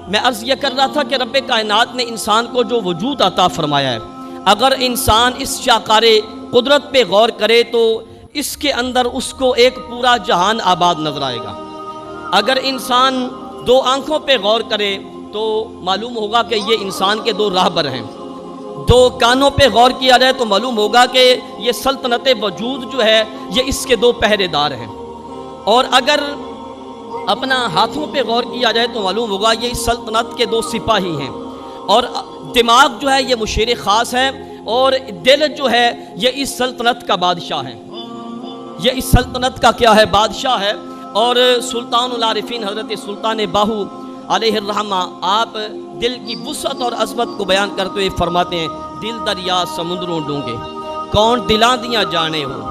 میں عرض یہ کر رہا تھا کہ رب کائنات نے انسان کو جو وجود عطا فرمایا ہے، اگر انسان اس شاہکار قدرت پہ غور کرے تو اس کے اندر اس کو ایک پورا جہان آباد نظر آئے گا۔ اگر انسان دو آنکھوں پہ غور کرے تو معلوم ہوگا کہ یہ انسان کے دو راہبر ہیں۔ دو کانوں پہ غور کیا جائے تو معلوم ہوگا کہ یہ سلطنت وجود جو ہے یہ اس کے دو پہرے دار ہیں۔ اور اگر اپنا ہاتھوں پہ غور کیا جائے تو معلوم ہوگا یہ اس سلطنت کے دو سپاہی ہیں۔ اور دماغ جو ہے یہ مشیر خاص ہے، اور دل جو ہے یہ اس سلطنت کا بادشاہ ہے۔ یہ اس سلطنت کا کیا ہے؟ بادشاہ ہے۔ اور سلطان العارفین حضرت سلطان باہو علیہ الرحمہ آپ دل کی وسعت اور عظمت کو بیان کرتے ہوئے فرماتے ہیں، دل دریا سمندروں ڈونگے کون دلاں دیاں جانے ہوں،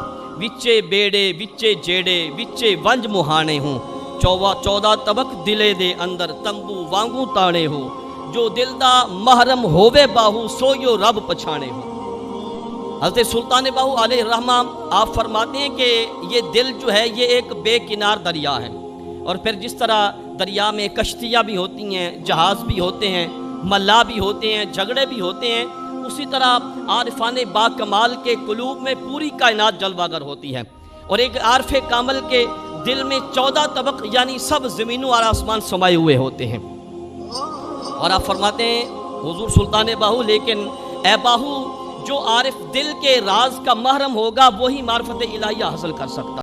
وچے بیڑے وچے جیڑے وچے ونج مہانے ہوں، 14 طبق دلے دے اندر تمبو وانگوں تانے ہو، جو دل دا محرم ہووے باہو سویو رب پچھانے ہو۔ حضرت سلطان باہو علیہ الرحمہ آپ فرماتے ہیں کہ یہ دل جو ہے یہ ایک بے کنار دریا ہے، اور پھر جس طرح دریا میں کشتیاں بھی ہوتی ہیں، جہاز بھی ہوتے ہیں، ملا بھی ہوتے ہیں، جھگڑے بھی ہوتے ہیں، اسی طرح عارفان با کمال کے قلوب میں پوری کائنات جلوہ گر ہوتی ہے۔ اور ایک عارف کامل کے دل میں 14 طبق یعنی سب زمینوں اور آسمان سمائے ہوئے ہوتے ہیں۔ اور آپ فرماتے ہیں حضور سلطان باہو، لیکن اے باہو جو عارف دل کے راز کا محرم ہوگا وہی معرفت الہیہ حاصل کر سکتا۔